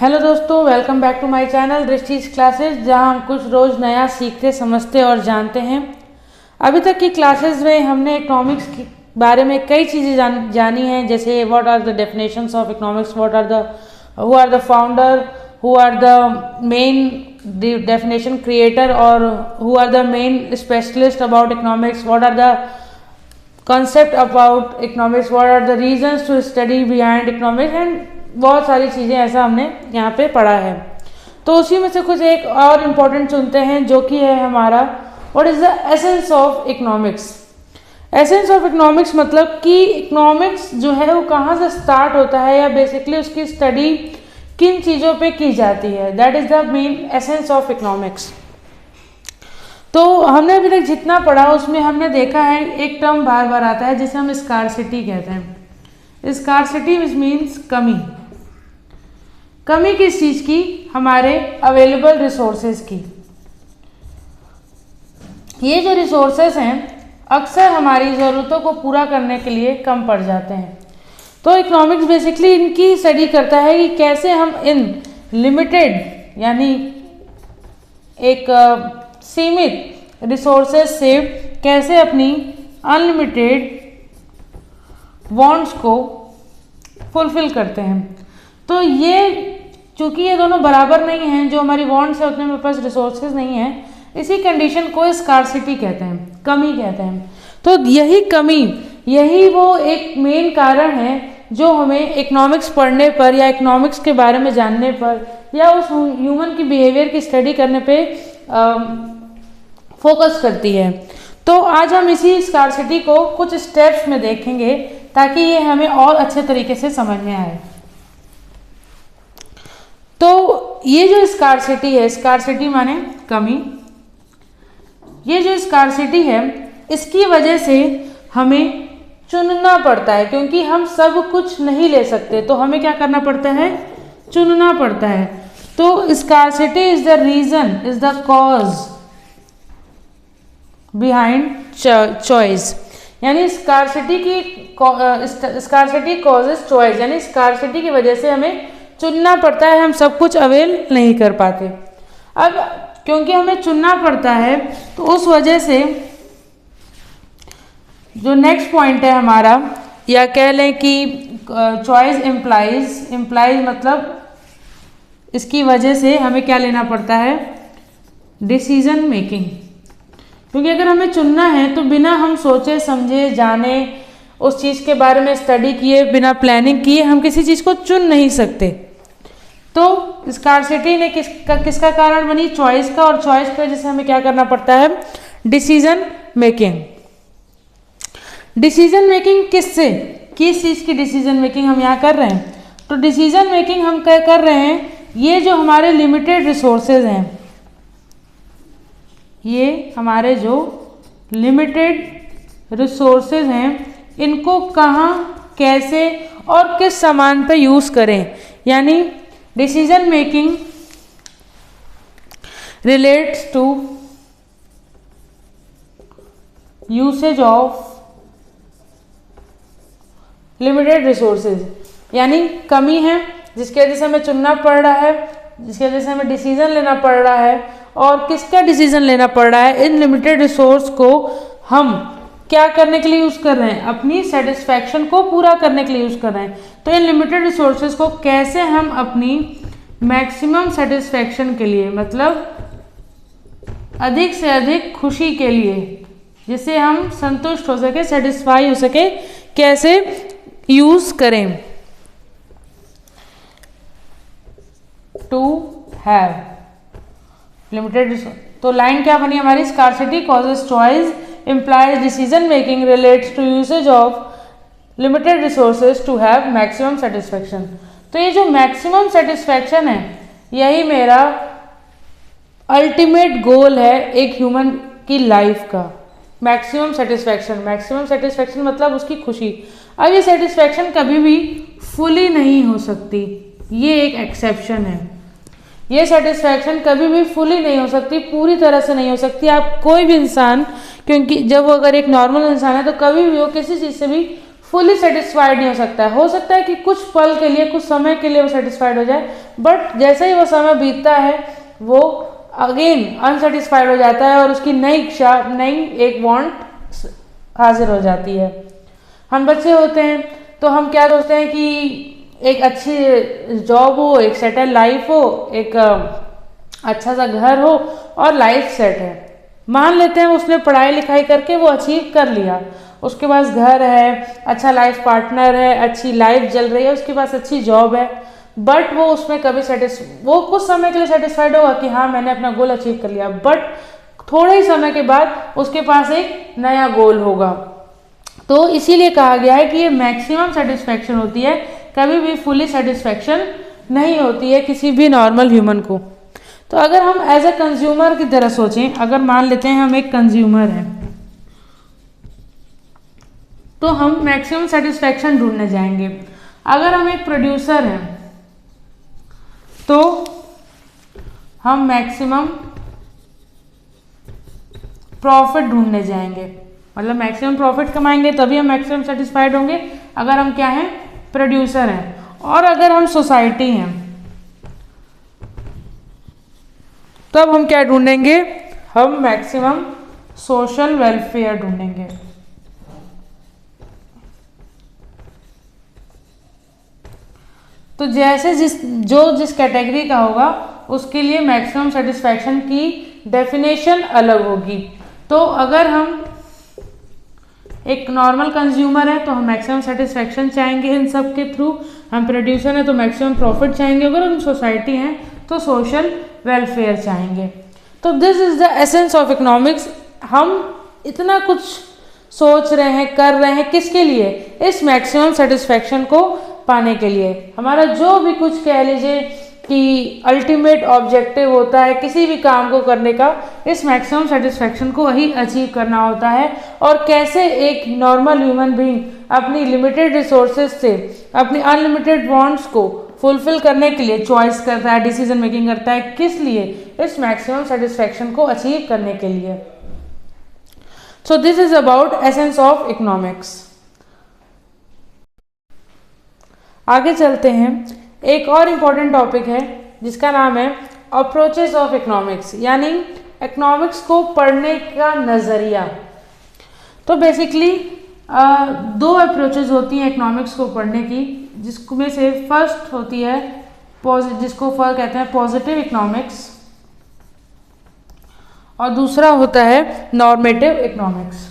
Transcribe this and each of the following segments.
Hello दोस्तों, welcome back to my channel दृष्टिज classes, जहां हम कुछ रोज़ नया सीखते समझते और जानते हैं। अभी तक की क्लासेस में हमने इकोनॉमिक्स के बारे में कई चीज़ें जानी हैं, जैसे what are the definitions of economics, who are the founder, who are the main definition creator और who are the main specialist about economics, what are the concept about economics, what are the reasons to study behind economics and बहुत सारी चीज़ें ऐसा हमने यहाँ पे पढ़ा है। तो उसी में से कुछ एक और इम्पोर्टेंट चुनते हैं, जो कि है हमारा what is the essence of economics. Essence of economics मतलब कि इकोनॉमिक्स जो है वो कहाँ से स्टार्ट होता है या बेसिकली उसकी स्टडी किन चीज़ों पे की जाती है, that is the main essence of economics. तो हमने अभी तक जितना पढ़ा उसमें हमने देखा है एक टर्म बार बार आता है जिसे हम स्कार्सिटी कहते हैं। स्कार्सिटी विच मीन्स कमी। कमी किस चीज़ की? हमारे अवेलेबल रिसोर्सेज की। ये जो रिसोर्सेज हैं अक्सर हमारी ज़रूरतों को पूरा करने के लिए कम पड़ जाते हैं। तो इकोनॉमिक्स बेसिकली इनकी स्टडी करता है कि कैसे हम इन लिमिटेड यानी एक सीमित रिसोर्सेज से कैसे अपनी अनलिमिटेड वांट्स को फुलफिल करते हैं। तो ये चूंकि ये दोनों बराबर नहीं हैं, जो हमारी वांट्स है उतने मेरे पास रिसोर्सेज नहीं है, इसी कंडीशन को स्कार्सिटी कहते हैं, कमी कहते हैं। तो यही कमी, यही वो एक मेन कारण है जो हमें इकोनॉमिक्स पढ़ने पर या इकोनॉमिक्स के बारे में जानने पर या उस ह्यूमन की बिहेवियर की स्टडी करने पे फोकस करती है। तो आज हम इसी स्कार्सिटी को कुछ स्टेप्स में देखेंगे ताकि ये हमें और अच्छे तरीके से समझ में आए। तो ये जो स्कार्सिटी है, स्कार्सिटी माने कमी, ये जो स्कार्सिटी है इसकी वजह से हमें चुनना पड़ता है, क्योंकि हम सब कुछ नहीं ले सकते, तो हमें क्या करना पड़ता है? चुनना पड़ता है। तो scarcity is the reason, is the cause behind choice, यानी स्कार्सिटी कॉजेज चॉइस, यानी स्कार्सिटी की वजह से हमें चुनना पड़ता है, हम सब कुछ अवेल नहीं कर पाते। अब क्योंकि हमें चुनना पड़ता है तो उस वजह से जो नेक्स्ट पॉइंट है हमारा, या कह लें कि चॉइस इम्प्लाइज मतलब इसकी वजह से हमें क्या लेना पड़ता है? Decision making. क्योंकि अगर हमें चुनना है तो बिना हम सोचे समझे जाने उस चीज़ के बारे में स्टडी किए, बिना प्लानिंग किए हम किसी चीज़ को चुन नहीं सकते। तो स्कार्सिटी ने किसका कारण बनी? चॉइस का, और चॉइस की वजह से हमें क्या करना पड़ता है? Decision making. डिसीजन मेकिंग किससे? किस चीज़ की डिसीजन मेकिंग हम यहाँ कर रहे हैं? तो डिसीजन मेकिंग हम कर रहे हैं ये जो हमारे लिमिटेड रिसोर्सेज हैं, ये हमारे जो लिमिटेड रिसोर्सेज हैं इनको कहाँ, कैसे और किस सामान पे यूज़ करें, यानी decision making relates to usage of limited resources. यानी कमी है जिसकी वजह से हमें चुनना पड़ रहा है, जिसकी वजह से हमें डिसीजन लेना पड़ रहा है। और किसका डिसीजन लेना पड़ रहा है? इन लिमिटेड रिसोर्स को हम क्या करने के लिए यूज़ कर रहे हैं? अपनी सेटिस्फैक्शन को पूरा करने के लिए यूज़ कर रहे हैं। तो इन लिमिटेड रिसोर्सेज को कैसे हम अपनी मैक्सिमम सेटिस्फैक्शन के लिए, मतलब अधिक से अधिक खुशी के लिए, जिससे हम संतुष्ट हो सके, सेटिस्फाई हो सके, कैसे यूज़ करें? To have limited. तो लाइन क्या बनी हमारी? Scarcity causes choice implies decision making relates to usage of limited resources to have maximum satisfaction. तो ये जो मैक्सिमम सेटिस्फैक्शन है यही मेरा अल्टीमेट गोल है एक ह्यूमन की लाइफ का। मैक्सिमम सेटिस्फैक्शन मतलब उसकी खुशी। अब ये सेटिस्फैक्शन कभी भी फुली नहीं हो सकती, ये एक एक्सेप्शन है। ये सेटिस्फैक्शन कभी भी फुली नहीं हो सकती, पूरी तरह से नहीं हो सकती। आप कोई भी इंसान, क्योंकि जब वो अगर एक नॉर्मल इंसान है तो कभी भी वो किसी चीज़ से भी फुली सेटिस्फाइड नहीं हो सकता है कि कुछ पल के लिए, कुछ समय के लिए वो सेटिस्फाइड हो जाए, बट जैसे ही वो समय बीतता है वो अगेन अनसेटिस्फाइड हो जाता है और उसकी नई इच्छा, नई एक वांट हाजिर हो जाती है। हम बच्चे होते हैं तो हम क्या सोचते हैं कि एक अच्छी जॉब हो, एक सेटल लाइफ हो, एक अच्छा सा घर हो और लाइफ सेट है। मान लेते हैं उसने पढ़ाई लिखाई करके वो अचीव कर लिया, उसके पास घर है, अच्छा लाइफ पार्टनर है, अच्छी लाइफ चल रही है, उसके पास अच्छी जॉब है, बट वो उसमें कभी वो कुछ समय के लिए सेटिस्फाइड होगा कि हाँ मैंने अपना गोल अचीव कर लिया, बट थोड़े ही समय के बाद उसके पास एक नया गोल होगा। तो इसीलिए कहा गया है कि ये मैक्सिमम सेटिस्फैक्शन होती है, कभी भी फुली सेटिस्फैक्शन नहीं होती है किसी भी नॉर्मल ह्यूमन को। तो अगर हम एज ए कंज्यूमर की तरह सोचें, अगर मान लेते हैं हम एक कंज्यूमर हैं, तो हम मैक्सिमम सेटिस्फैक्शन ढूंढने जाएंगे। अगर हम एक प्रोड्यूसर हैं तो हम मैक्सिमम प्रॉफिट ढूंढने जाएंगे, मतलब मैक्सिमम प्रॉफिट कमाएंगे तभी हम मैक्सिमम सेटिस्फाइड होंगे, अगर हम क्या हैं, प्रोड्यूसर हैं। और अगर हम सोसाइटी हैं तब हम क्या ढूंढेंगे, हम मैक्सिमम सोशल वेलफेयर ढूंढेंगे। तो जैसे जिस कैटेगरी का होगा उसके लिए मैक्सिमम सेटिस्फैक्शन की डेफिनेशन अलग होगी। तो अगर हम एक नॉर्मल कंज्यूमर है तो हम मैक्सिमम सेटिस्फैक्शन चाहेंगे इन सब के थ्रू, हम प्रोड्यूसर हैं तो मैक्सिमम प्रॉफिट चाहेंगे, अगर हम सोसाइटी हैं तो सोशल वेलफेयर चाहेंगे। तो this is the essence of economics. हम इतना कुछ सोच रहे हैं, कर रहे हैं, किसके लिए, इस मैक्सिमम सेटिस्फैक्शन को पाने के लिए। हमारा जो भी कुछ कह लीजिए कि अल्टीमेट ऑब्जेक्टिव होता है किसी भी काम को करने का, इस मैक्सिमम सेटिस्फैक्शन को ही अचीव करना होता है। और कैसे एक नॉर्मल ह्यूमन बीइंग अपनी लिमिटेड रिसोर्सेज से अपनी अनलिमिटेड वांट्स को फुलफिल करने के लिए चॉइस करता है, डिसीजन मेकिंग करता है, किस लिए, इस मैक्सिमम सेटिस्फैक्शन को अचीव करने के लिए। सो this is about essence of economics. आगे चलते हैं, एक और इम्पॉर्टेंट टॉपिक है जिसका नाम है अप्रोचेस ऑफ इकोनॉमिक्स, यानी इकोनॉमिक्स को पढ़ने का नज़रिया। तो बेसिकली दो अप्रोचेस होती हैं इकोनॉमिक्स को पढ़ने की, जिसमें से फर्स्ट होती है जिसको कहते हैं पॉजिटिव इकोनॉमिक्स, और दूसरा होता है नॉर्मेटिव इकोनॉमिक्स।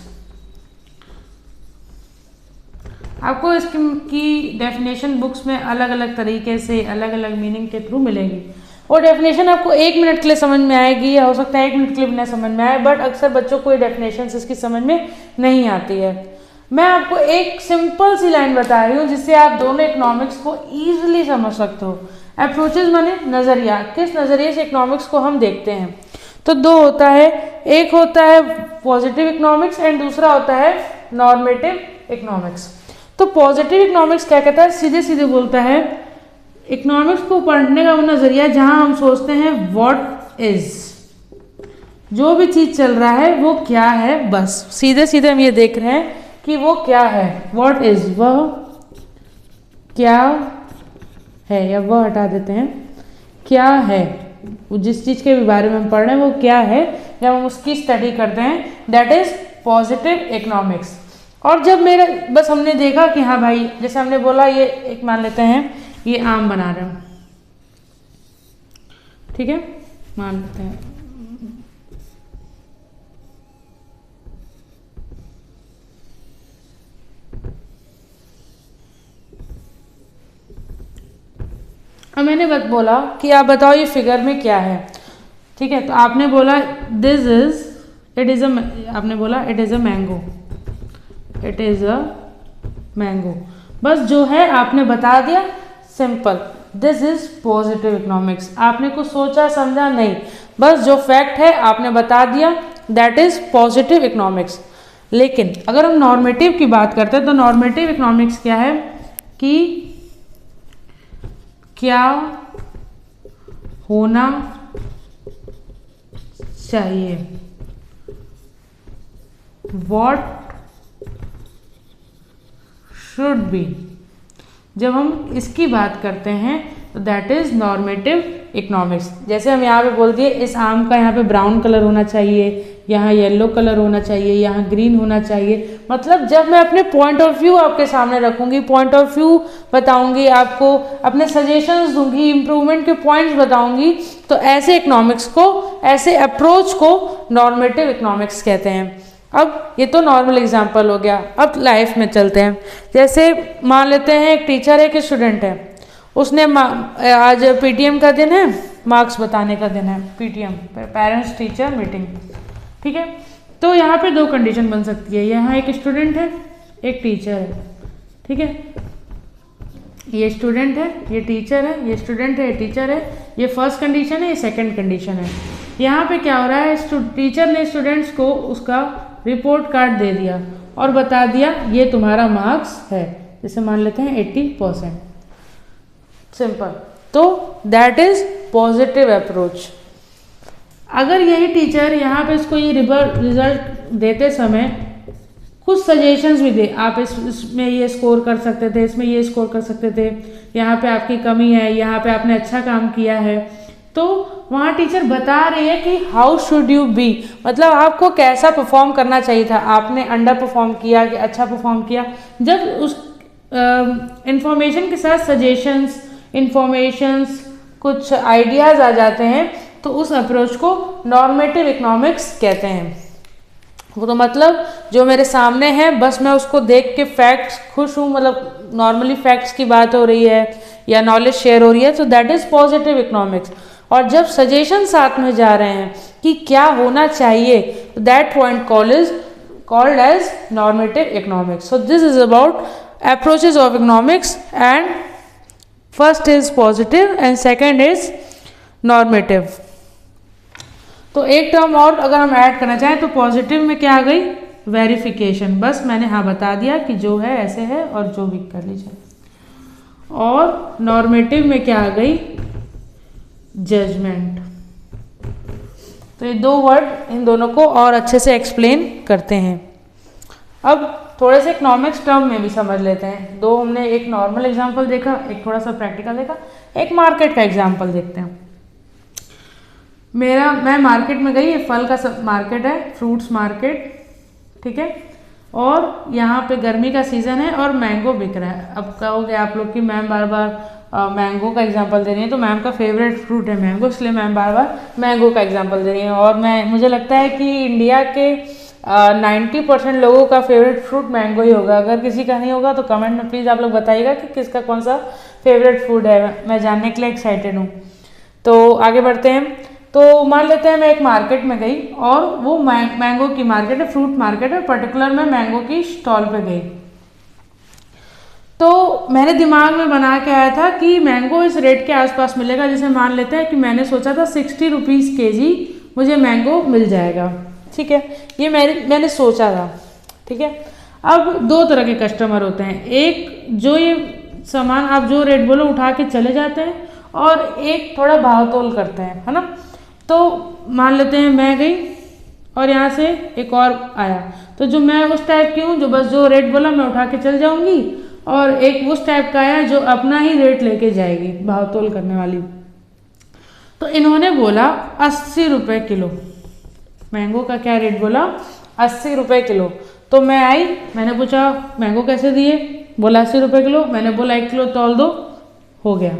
आपको इसकी डेफिनेशन बुक्स में अलग अलग तरीके से अलग अलग मीनिंग के थ्रू मिलेगी। वो डेफिनेशन आपको 1 मिनट के लिए समझ में आएगी, या हो सकता है 1 मिनट के लिए भी ना समझ में आए, बट अक्सर बच्चों को ये डेफिनेशन इसकी समझ में नहीं आती है। मैं आपको एक सिंपल सी लाइन बता रही हूँ जिससे आप दोनों इकोनॉमिक्स को ईजिली समझ सकते हो। अप्रोचेज माने नज़रिया, किस नज़रिए से इकोनॉमिक्स को हम देखते हैं। तो दो होता है, एक होता है पॉजिटिव इकोनॉमिक्स एंड दूसरा होता है नॉर्मेटिव इकोनॉमिक्स। तो पॉजिटिव इकोनॉमिक्स क्या कहता है, सीधे सीधे बोलता है इकोनॉमिक्स को पढ़ने का वो नजरिया जहां हम सोचते हैं व्हाट इज, जो भी चीज चल रहा है वो क्या है, बस सीधे सीधे हम ये देख रहे हैं कि वो क्या है, व्हाट इज, वह क्या है, या वह हटा देते हैं, क्या है, जिस चीज के भी बारे में हम पढ़ रहे हैं वो क्या है, जब हम उसकी स्टडी करते हैं, दैट इज पॉजिटिव इकोनॉमिक्स। और जब बस हमने देखा कि हाँ भाई, जैसे हमने बोला ये एक मान लेते हैं ये आम बना रहे हो, ठीक है, मान लेते हैं अब मैंने बोला कि आप बताओ ये फिगर में क्या है, ठीक है, तो आपने बोला इट इज आपने बोला it is a mango, it is a mango, बस जो है आपने बता दिया, simple, this is positive economics. आपने कुछ सोचा समझा नहीं, बस जो फैक्ट है आपने बता दिया, दैट इज पॉजिटिव इकोनॉमिक्स। लेकिन अगर हम नॉर्मेटिव की बात करते हैं तो नॉर्मेटिव इकोनॉमिक्स क्या है कि क्या होना चाहिए, व्हाट शुड बी, जब हम इसकी बात करते हैं तो दैट इज नॉर्मेटिव इकोनॉमिक्स। जैसे हम यहाँ पे बोल दिए इस आम का यहाँ पे ब्राउन कलर होना चाहिए, यहाँ येलो कलर होना चाहिए, यहाँ ग्रीन होना चाहिए। मतलब जब मैं अपने पॉइंट ऑफ व्यू आपके सामने रखूँगी, पॉइंट ऑफ व्यू बताऊँगी आपको, अपने सजेशंस दूंगी, इम्प्रूवमेंट के पॉइंट्स बताऊँगी, तो ऐसे इकोनॉमिक्स को, ऐसे अप्रोच को नॉर्मेटिव इकोनॉमिक्स कहते हैं। अब ये तो नॉर्मल एग्जाम्पल हो गया। अब लाइफ में चलते हैं। जैसे मान लेते हैं एक टीचर है, एक स्टूडेंट है, उसने आज पीटीएम का दिन है, मार्क्स बताने का दिन है, पीटीएम पेरेंट्स टीचर मीटिंग, ठीक है। तो यहाँ पे दो कंडीशन बन सकती है, यहाँ एक स्टूडेंट है, एक टीचर है, ठीक है। ये स्टूडेंट है, ये टीचर है, ये स्टूडेंट है, ये टीचर है, ये फर्स्ट कंडीशन है, ये सेकंड कंडीशन है। यहाँ पे क्या हो रहा है, टीचर ने स्टूडेंट्स को उसका रिपोर्ट कार्ड दे दिया और बता दिया ये तुम्हारा मार्क्स है, जैसे मान लेते हैं 80%, सिंपल। तो दैट इज पॉजिटिव अप्रोच। अगर यही टीचर यहाँ पे इसको ये रिजल्ट देते समय कुछ सजेशंस भी दे, आप इसमें ये स्कोर कर सकते थे, इसमें ये स्कोर कर सकते थे, यहाँ पे आपकी कमी है, यहाँ पे आपने अच्छा काम किया है, तो वहाँ टीचर बता रही है कि हाउ शुड यू बी, मतलब आपको कैसा परफॉर्म करना चाहिए था, आपने अंडर परफॉर्म किया कि अच्छा परफॉर्म किया। जब उस इंफॉर्मेशन के साथ सजेशंस, इंफॉर्मेशंस, कुछ आइडियाज़ आ जाते हैं, तो उस अप्रोच को नॉर्मेटिव इकोनॉमिक्स कहते हैं। वो तो मतलब जो मेरे सामने है बस मैं उसको देख के फैक्ट्स खुश हूँ, मतलब नॉर्मली फैक्ट्स की बात हो रही है या नॉलेज शेयर हो रही है, तो दैट इज पॉजिटिव इकोनॉमिक्स। और जब सजेशन साथ में जा रहे हैं कि क्या होना चाहिए, that point called as normative economics. So this is about approaches of economics, and first is positive and second is normative. तो एक टर्म और अगर हम ऐड करना चाहें तो पॉजिटिव में क्या आ गई, वेरिफिकेशन, बस मैंने हाँ बता दिया कि जो है ऐसे है और जो भी कर लीजिए। और नॉर्मेटिव में क्या आ गई, जजमेंट। तो ये दो वर्ड इन दोनों को और अच्छे से एक्सप्लेन करते हैं। अब थोड़े से इकोनॉमिक्स टर्म में भी समझ लेते हैं। दो हमने, एक नॉर्मल एग्जांपल देखा, एक थोड़ा सा प्रैक्टिकल देखा, एक मार्केट का एग्जांपल देखते हैं। मैं मार्केट में गई, ये फल का मार्केट है, फ्रूट्स मार्केट, ठीक है। और यहाँ पे गर्मी का सीज़न है और मैंगो बिक रहा है। अब कहोगे आप लोग कि मैम बार बार मैंगो का एग्जांपल दे रही है, तो मैम का फेवरेट फ्रूट है मैंगो, इसलिए मैम बार बार मैंगो का एग्जांपल दे रही है। और मुझे लगता है कि इंडिया के 90% लोगों का फेवरेट फ्रूट मैंगो ही होगा। अगर किसी का नहीं होगा तो कमेंट में प्लीज़ आप लोग बताइएगा कि किसका कौन सा फेवरेट फूड है, मैं जानने के लिए एक्साइटेड हूँ। तो आगे बढ़ते हैं। तो मान लेते हैं मैं एक मार्केट में गई और वो मैंगो की मार्केट है, फ्रूट मार्केट है, पर्टिकुलर मैं मैंगो की स्टॉल पे गई। तो मैंने दिमाग में बना के आया था कि मैंगो इस रेट के आसपास मिलेगा, जैसे मान लेते हैं कि मैंने सोचा था 60 रुपीज़ केजी मुझे मैंगो मिल जाएगा, ठीक है। ये मैंने सोचा था, ठीक है। अब दो तरह के कस्टमर होते हैं, एक जो ये सामान आप जो रेट बोलो उठा के चले जाते हैं, और एक थोड़ा भाव तोल करते हैं, है ना। तो मान लेते हैं मैं गई और यहाँ से एक और आया, तो जो मैं उस टाइप की हूँ जो बस जो रेट बोला मैं उठा के चल जाऊँगी, और एक उस टाइप का आया जो अपना ही रेट लेके जाएगी, भाव तोल करने वाली। तो इन्होंने बोला 80 रुपये किलो, मैंगो का क्या रेट बोला, 80 रुपये किलो। तो मैं आई, मैंने पूछा मैंगो कैसे दिए, बोला 80 रुपये किलो। मैंने बोला 1 किलो तौल दो, हो गया।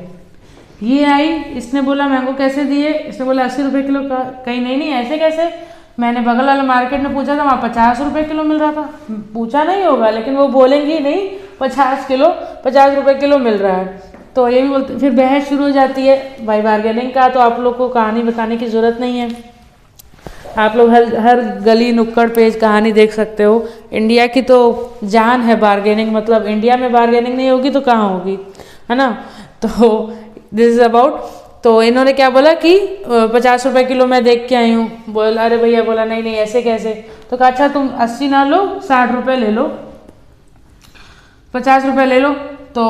ये आई, इसने बोला मैंगो कैसे दिए, इसने बोला 80 रुपये किलो का। कहीं नहीं ऐसे कैसे, मैंने बगल वाले मार्केट में पूछा था, वहाँ 50 रुपये किलो मिल रहा था। पूछा नहीं होगा लेकिन वो बोलेंगी नहीं 50 रुपये किलो मिल रहा है। तो ये भी बोलते, फिर बहस शुरू हो जाती है भाई बार्गेनिंग का। तो आप लोग को कहानी बताने की ज़रूरत नहीं है, आप लोग हर गली नुक्कड़ पेज कहानी देख सकते हो। इंडिया की तो जान है बार्गेनिंग, मतलब इंडिया में बार्गेनिंग नहीं होगी तो कहाँ होगी, है ना। तो दिस इज अबाउट, तो इन्होंने क्या बोला कि 50 रुपये किलो मैं देख के आई हूँ। बोला अरे भैया, बोला नहीं ऐसे कैसे। तो कहा अच्छा तुम 80 ना लो, 60 रुपये ले लो, 50 रुपये ले लो। तो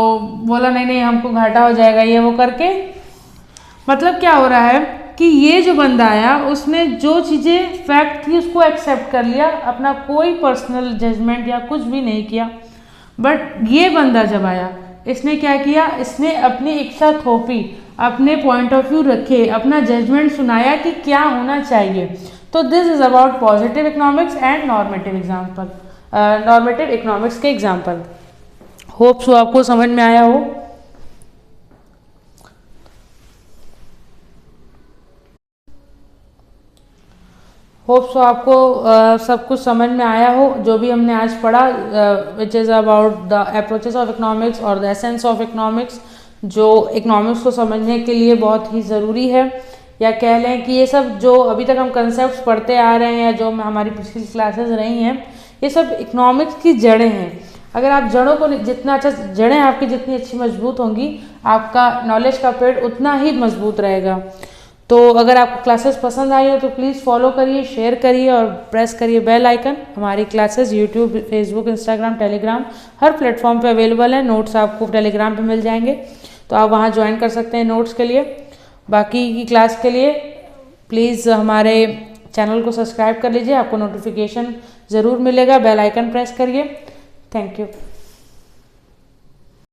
बोला नहीं हमको घाटा हो जाएगा, ये वो करके। मतलब क्या हो रहा है कि ये जो बंदा आया उसने जो चीज़ें फैक्ट थी उसको एक्सेप्ट कर लिया, अपना कोई पर्सनल जजमेंट या कुछ भी नहीं किया। बट ये बंदा जब आया, इसने क्या किया, इसने अपनी इच्छा थोपी, अपने पॉइंट ऑफ व्यू रखे, अपना जजमेंट सुनाया कि क्या होना चाहिए। तो this is about positive economics and normative example, normative economics के एग्जाम्पल। होप सो आपको समझ में आया हो। होप सो आपको सब कुछ समझ में आया हो जो भी हमने आज पढ़ा, which is about the approaches of economics और द एसेंस ऑफ इकोनॉमिक्स, जो इकोनॉमिक्स को समझने के लिए बहुत ही ज़रूरी है। या कह लें कि ये सब जो अभी तक हम कंसेप्ट्स पढ़ते आ रहे हैं, जो हमारी पिछली क्लासेस रही हैं, ये सब इकोनॉमिक्स की जड़ें हैं। अगर आप जड़ों को जितना अच्छा, जड़ें आपकी जितनी अच्छी मजबूत होंगी, आपका नॉलेज का पेड़ उतना ही मजबूत रहेगा। तो अगर आपको क्लासेस पसंद आई हो तो प्लीज़ फॉलो करिए, शेयर करिए और प्रेस करिए बेल आइकन। हमारी classes YouTube, Facebook, Instagram, Telegram हर प्लेटफॉर्म पे अवेलेबल है। नोट्स आपको टेलीग्राम पे मिल जाएंगे, तो आप वहाँ ज्वाइन कर सकते हैं नोट्स के लिए। बाकी की क्लास के लिए प्लीज़ हमारे चैनल को सब्सक्राइब कर लीजिए, आपको नोटिफिकेशन ज़रूर मिलेगा। बेल आइकन प्रेस करिए। Thank you.